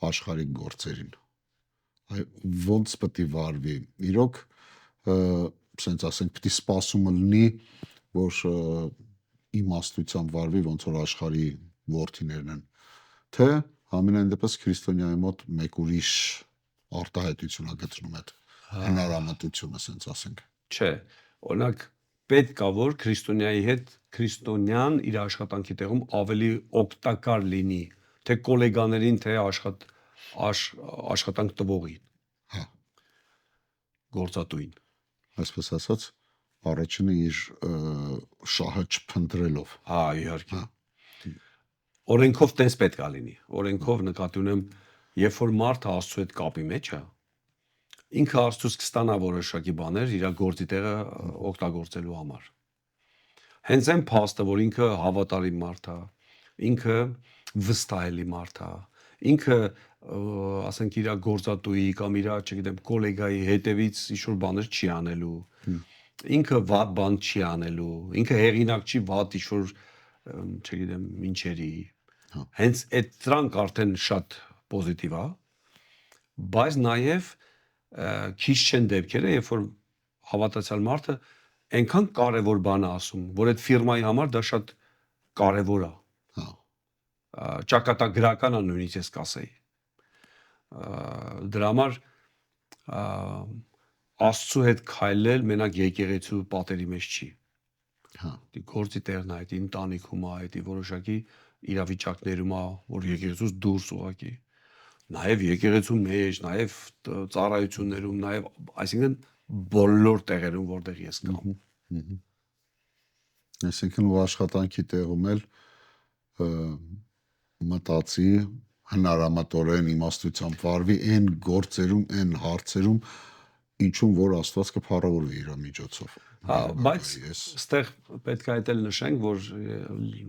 աշխարհիկ գործերին։ Այ ոնց պետք է վարվի։ Իրոք, ասենք պետք է սպասումը լինի, որ իմաստության վարվի, ոնց որ աշխարհի որդիներն են, թե ամենայն դեպս քրիստոնյայի մոտ մեկ ուրիշ արտահայտություն է գտնում այդ հնարամտությունը, ասենք ասենք։ Չէ, օրինակ պետք է որ քրիստոնյան իր աշխատանքի տեղում ավելի օգտակար լինի, թե գոլեգաներին, թե աշխատանք տվողին։ Գործատուին։ Այսպես ասած, առաջինը իր շահը չփնտրելով։ Իհարկե։ Օրենքով տես պետք է լինի։ Օրենքով նկատի ունեմ, երբ որ մարդը Աստծո հետ կապի մեջ է, ինքը Աստծուց կստանա որոշակի բաներ իր գործի տեղը օգտագործելու համար։ Հենց այն փաստը, որ ինքը հավատարիմ մարդ է, ինքը վստահելի մարդ է, ինքը ասենք իր գործատուի կամ իր, չգիտեմ, գոլեգայի հետևից ինչ-որ բաներ չի անելու, ինքը վատ բան չի անելու, ինքը հեղինակ չի վատ ինչ-որ, չգիտեմ, ինչերի։ Հենց այդ դրանք արդեն շատ պոզիտիվ է, բայց նաև քիչ չեն դեպքերը, երբ որ հավատացյալ մարդը այնքան կարևոր բան է ասում, որ այդ ֆիրմայի համար դա շատ կարևոր է։ Ճակատագրական է նույնիսկ ես կասեի։ Դրա համար Աստծո հետ քայլել մենակ եկեղեցու պատերի մեջ չի։ Դի գործի տեղն է, այդ ընտանիքում է, այդ որոշակի իրավիճակներում է, որ եկեղեցուց դուրս ուղակի։ Նաև եկեղեցու մեջ, նաև ծառայություններում, նաև, այսինքն բոլոր տեղերում, որտեղ ես կամ։ Այսինքն ու աշխատանքի տեղում էլ մտածի հնարամտորեն իմաստությամբ վարվի այն գործերում, այն հարցերում, ինչում որ Աստված կփառավորվի իր միջոցով։ Բայց այստեղ պետք է այդել նշենք, որ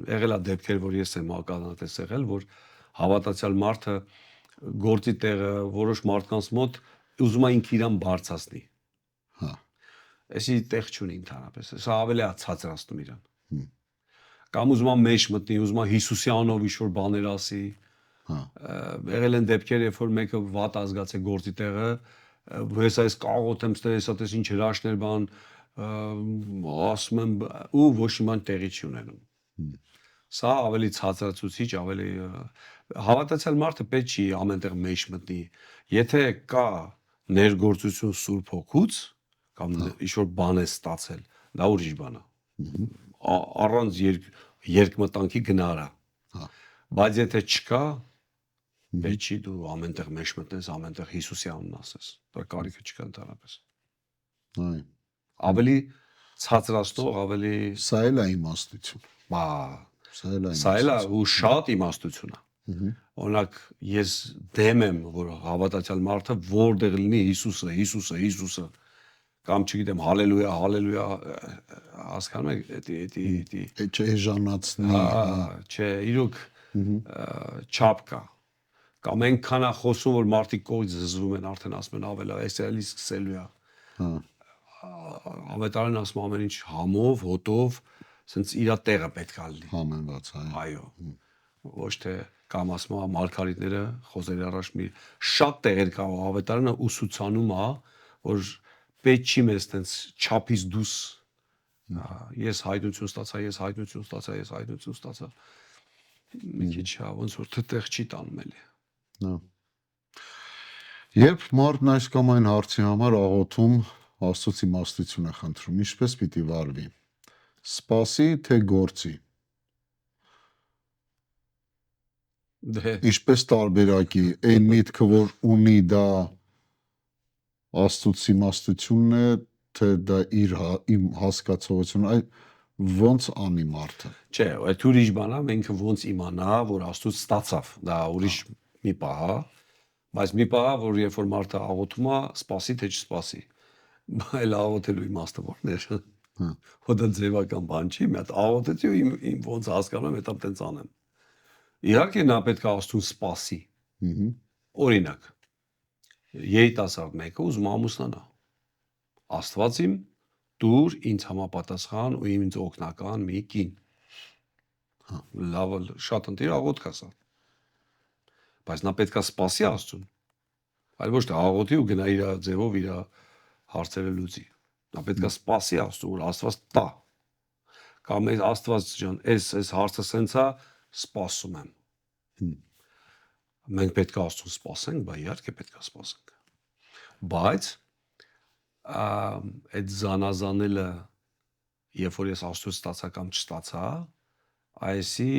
եղել է դեպքեր, որ ես եմ ականատես եղել, որ հավատացյալ մարդը գործի տեղը որոշ մարդկանց մոտ ուզում է ինքը իրան բարձրացնի։ Էսի տեղ չունի ընդհանրապես, սա ավելի է ցածրացնում իրան։ Կամ ուզում է մեջ մտնի, ուզում է Հիսուսի անով ինչ-որ բաներ ասի։ Եղել են դեպքեր, երբ որ մեկը վատ ազգաց է գործի տեղը, ես այս կաղոտ եմ ստել, հեսա տես ինչ հրաշքներ բան, ասում եմ ու ոչ մի բան տեղի չի ունենում։ Սա ավելի ցածրացուցիչ, ավելի հավատացյալ մարդը պետք չի ամենտեղ մեջ մտնի։ Եթե կա ներգործություն Սուրբ Հոգուց կամ ինչ-որ բան է ստացել, դա ուրիշ բան է։ Առանց երկմտանքի գնարա։ Բայց եթե չկա, Պետք չի դու ամենտեղ մեջ մտնես, ամենտեղ Հիսուսի անունն ասես։ Դա կարիքը չկա ընդհանրապես։ Այ Ավելի ցածրացնող, ավելի սա էլ է իմաստություն։ բա Սա էլ է սա էլ է ու շատ իմաստություն է։ Օրինակ ես դեմ եմ, որ հավատացյալ մարդը որտեղ լինի Հիսուսը, Հիսուսը, Հիսուսը կամ չգիտեմ հալելույա, հալելույա հասկանում եք, էդի Էժանացնի, չէ, իրոք չափ կա։ Կամ այնքան է խոսում, որ մարդիկ կողից զզվում են, արդեն ասում են ավելա, այս էլի սկսելու է։ Ավետարան ասում ամեն ինչ համով, հոտով, ասենց իր տեղը պետք է լինի։ համենված, Այո։ Ոչ թե կամ ասում է մարգարիտները խոսերի առաջ մի շատ տեղեր կա ավետարանը ուսուցանում է, որ պետք չի մեզ տենց չափից դուս ես հայտնություն ստացա, ես հայտնություն ստացա, ես հայտնություն ստացա։ Մի քիչ ոնց որ թտեղ չի տանում էլի։ Երբ մարդն այս կամ այն հարցի համար աղոթում Աստծոց իմաստություն է խնդրում, ինչպես պիտի վարվի։ Սպասի թե գործի։ Դե Ինչպես տարբերակի այն միտքը, որ ունի դա Աստծոց իմաստությունն է, թե դա իմ հասկացողությունը, այ ոնց անի մարդը։ չէ, այդ ուրիշ բան է, ինքը ոնց իմանա, որ Աստծոց ստացավ։ Դա ուրիշ մի բան է, բայց մի բան է, որ երբ որ մարդը աղոթում է, սպասի թե չսպասի։ Այլ աղոթելու իմաստը որն է։ Հոդա ձևական բան չի, մի հատ աղոթեցի ու իմ ոնց հասկանում եմ, հետո տենց անեմ։ Իհարկե նա պետք է Աստծուն սպասի։ Օրինակ, երիտասարդ մեկը ուզում ամուսնանա։ Աստված իմ դուր ինձ համապատասխան ու ինձ օգնական մի կին։ Լավ, շատ ընտիր աղոթք է սա։ Բայց նա պետք է սպասի Աստծուն։ Այլ ոչ թե աղոթի ու գնա իր ձևով իր հարցերը լուծի։ Նա պետք է սպասի Աստծուն, որ Աստված տա։ Կամ Աստված ջան, այս հարցը սենց է, սպասում եմ։ Մենք պետք է Աստծուն սպասենք, բա իհարկե պետք է սպասենք։ Բայց այդ զանազանելը, երբ որ ես Աստծուց ստացա կամ չստացա, այսի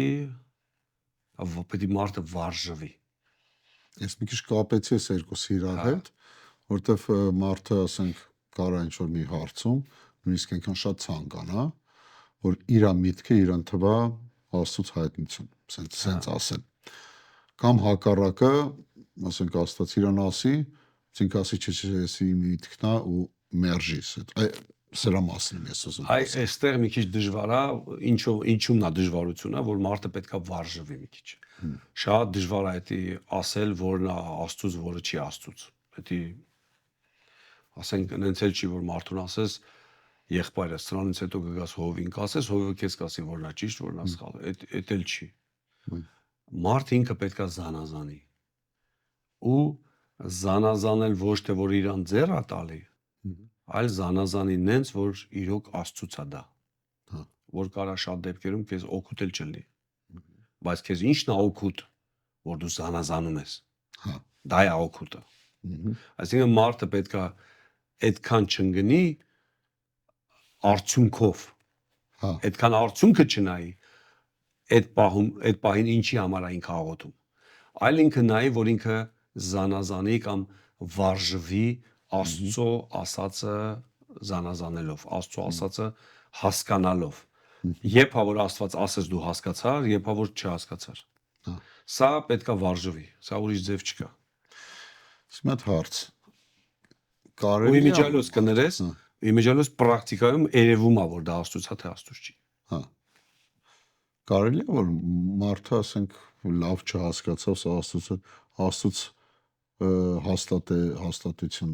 պետք է մարդը վարժվի։ Ես մի քիչ կապեցի այս երկուսի իրար հետ, որովհետև մարդը, ասենք, կարա ինչ-որ մի հարցում, նույնիսկ այնքան շատ ցանկանա, որ իր միտքը իրան թվա Աստծուց հայտնություն, սենց ասել։ Կամ հակառակը, ասենք, Աստված իրան ասի, ցինք ասի չէ, ես իմ միտքն է ու մերժիս։ Սրա մասին ես ուզում ասել։ Այ այստեղ մի քիչ դժվար է, ինչումն է դժվարությունը, որ մարդը պետքա վարժվի մի քիչ։ Շատ դժվար է դա ասել, որն է Աստծուց, որը չի Աստծուց։ Դա ասենք նենց էլ չի, որ մարդուն ասես եղբայրս սրանից հետո կգաս հովին կասես, հովը քեզ կասի, որն է ճիշտ, որն է սխալ։ Այդ էլ չի։ Մարդ ինքը պետքա զանազանի։ Ու զանազանել ոչ թե որ իրան ձեռ է տալի, այլ զանազանի նենց, որ իրոք Աստծուց է դա։ Որ կարա շատ դեպքերում քեզ օգուտ էլ չլինի։ Բայց քեզ ի՞նչն է օգուտ, որ դու զանազանում ես։ Դա է օգուտը։ Այսինքն մարդը պետքա այդքան չընկնի արդյունքով։ Այդքան արդյունքը չնայի, այդ պահին ինչի համար է ինքը աղոթում։ Այլ ինքը նայի, որ ինքը զանազանի կամ վարժվի Աստծո ասածը զանազանելով, Աստծո ասածը հասկանալով։ Երբ որ Աստված ասես դու հասկացար, երբ որ չհասկացար։ Սա պետքա վարժվի, սա ուրիշ ձև չկա։ Իսկ մի հարց։ Ու իմիջիալոց կներես, իմիջիալոց պրակտիկայում երևում է, որ դա Աստծուց է, թե Աստծուց չի։ Կարելի է որ մարդը, ասենք, լավ չհասկացավ, սա Աստծուց հաստատություն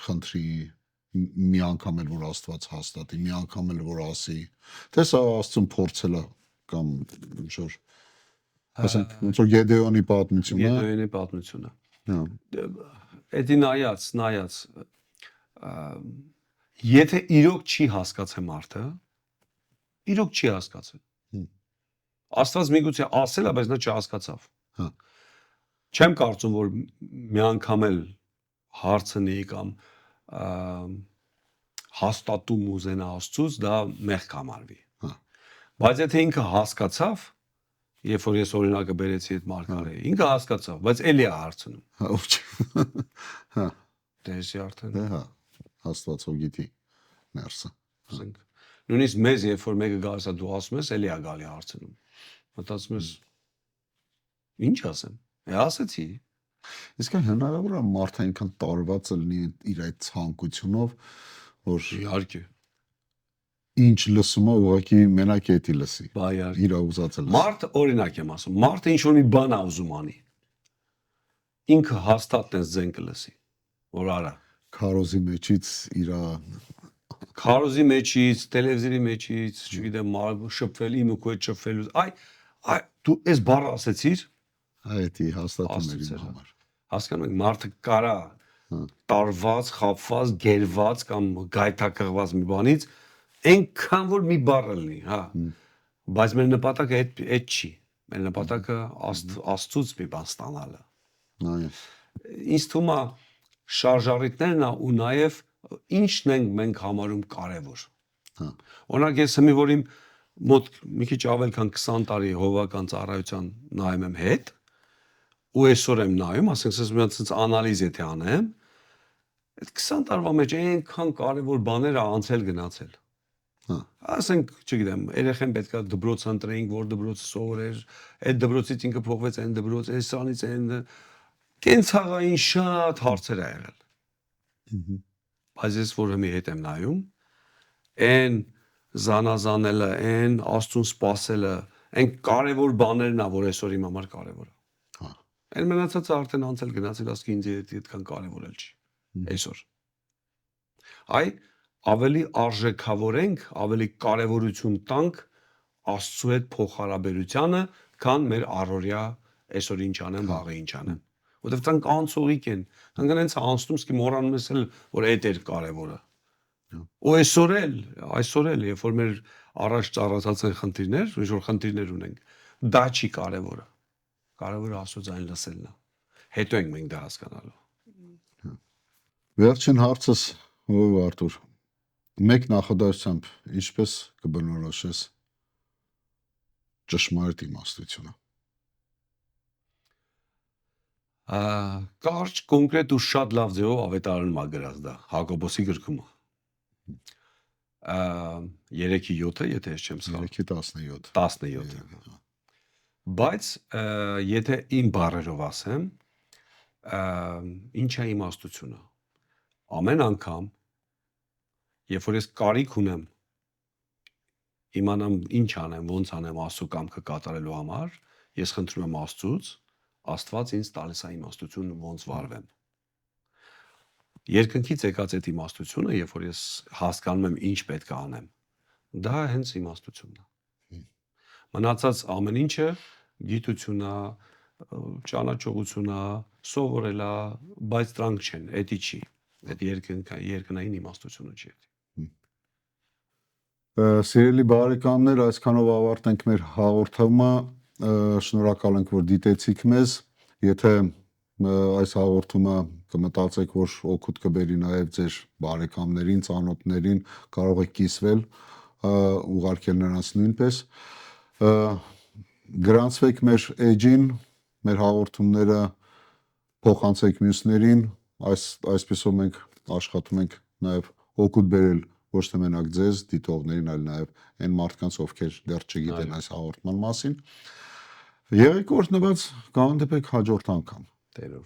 խնդրի, մի անգամ էլ որ Աստված հաստատի, մի անգամ էլ որ ասի, թե սա Աստծուն փորձել է կամ ինչ որ, ասենք, ոնց որ Գեդեոնի պատմությունը։ Գեդեոնի պատմությունը։ Էդի նայած, եթե իրոք չի հասկացել մարդը, իրոք չի հասկացել։ Աստված միգուցե ասել է, բայց նա չհասկացավ։ Չեմ կարծում, որ մի անգամ էլ հարցնի կամ հաստատում ուզենա Աստծուց, դա մեղք համարվի։ Բայց եթե ինքը հասկացավ, Երբ որ ես օրինակը բերեցի այդ Մարգարեի, ինքը հասկացավ, բայց էլի է հարցնում։ Ով չէ։ Հա, Դեսի արդեն դե հա, Աստվածով գիտի ներսը։ ասենք նույնիսկ մեզ երբ որ մեկը գալիս է դու ասում ես, էլի է գալի հարցնում։ Մտածում ես ինչ ասեմ։ Ասեցի։ Իսկ հնարավոր է մարդը այնքան տարված լինի իր այդ ցանկությունով, որ Իհարկե։ ինչ լսում է ուղղակի մենակ էդի լսի։ Բայար։ Իր ուզածը լսի։ Մարդ օրինակ եմ ասում, մարդը ինչ որ մի բան է ուզում անի։ Ինքը հաստատ տես ձեն կլսի, որ արա։ Քարոզի մեջից իր Քարոզի մեջից, տելևիզորի մեջից, չգիտեմ, շփվել իմ ու քո հետ շփվելուց։ Այ դու այս բառը ասեցիր, այդի հաստատում էր Աստծո իմ համար։ հասկանում եք, մարդը կարա տարված, խափված, գերված կամ գայթակղված մի բանից այնքան որ մի բառ լինի, հա։ Բայց մեր նպատակը այդ չի։ Մեր նպատակը Աստծուց մի բան ստանալը։ Այո։ Ինձ թվում է շարժառիթներն ու նաև ինչն ենք մենք համարում կարևոր։ Հա։ Օրինակ ես հիմի որ իմ մոտ մի քիչ ավել քան 20 տարի հովական ծառայության նայում եմ հետ ու այսօր եմ նայում, ասենք ասես մի հատ անալիզ եթե անեմ, այդ 20 տարվա մեջ այնքան կարևոր բաներ ա անցել գնացել։ Հա։ Ասենք, չգիտեմ, երեխեն պետքա դպրոց ընտրեինք, որ դպրոցը սովորեր, այդ դպրոցից ինքը փոխվեց այն դպրոց, այս սրանից այն կենցաղային շատ հարցեր ա եղել։ Բայց ես որ հիմի հետ եմ նայում, այն զանազանելը, այն Աստծուն սпасելը, այն կարևոր բաներն ա, որ այսօր իմ համար կարևոր է։ Հա։ Այն մնացածը արդեն անցել գնացել, ասկի ինձ այդքան կարևոր էլ չի այսօր։ Այ ավելի արժեքավորենք, ավելի կարևորություն տանք Աստծու հետ փոխհարաբերությանը, քան մեր առօրյա այսօր ինչ անեմ, վաղը ինչ անեմ։ Որտեվ ցանկ անցողիկ են։ Հանգան հենց անցնում, սկի մոռանում ես էլ, որ այդ էր կարևորը։ Ու այսօր էլ, երբ որ մեր առաջ ծառացած են խնդիրներ, ինչ որ խնդիրներ ունենք, դա չի կարևորը։ Կարևորը Աստծո ձայն լսելն է։ Հետո ենք մենք դա հասկանալու։ Վերջին հարցս ով Արտուր։ Մեկ նախադասությամբ ինչպես կբնորոշես ճշմարիտ իմաստությունը։ Կարճ, կոնկրետ ու շատ լավ ձևով ավետարանում ա գրած դա Հակոբոսի գրքում։ 3:7, եթե ես չեմ սխալ։ 3:17։ 17։ Բայց եթե իմ բառերով ասեմ, ինչ է իմաստությունը։ Ամեն անգամ, երբ որ ես կարիք ունեմ իմանամ ինչ անեմ, ոնց անեմ Աստծո կամքը կատարելու համար, ես խնդրում եմ Աստծուց, Աստված ինձ տալիս է իմաստություն ոնց վարվեմ։ Երկնքից եկած այդ իմաստությունը, երբ որ ես հասկանում եմ ինչ պետք է անեմ, դա հենց իմաստությունն է։ Մնացած ամեն ինչը գիտություն է, ճանաչողություն է, սովորել է, բայց դրանք չեն, էդի չի։ Այդ երկնային իմաստությունը չի։ Սիրելի բարեկամներ, այսքանով ավարտենք մեր հաղորդումը։ Շնորհակալ ենք, որ դիտեցիք մեզ։ Եթե այս հաղորդումը կմտածեք, որ օգուտ կբերի նաև ձեր բարեկամներին, ծանոթներին, կարող եք կիսվել, ուղարկել նրանց նույնպես։ Գրանցվեք մեր էջին, մեր հաղորդումները փոխանցեք մյուսներին, այսպեսով մենք աշխատում ենք նաև օգուտ բերել ոչ թե մենակ ձեզ, դիտողներին, այլ նաև այն մարդկանց, ովքեր դեռ չգիտեն այս հաղորդման մասին։ Եղեք օրհնված, կհանդիպենք հաջորդ անգամ։ Տերով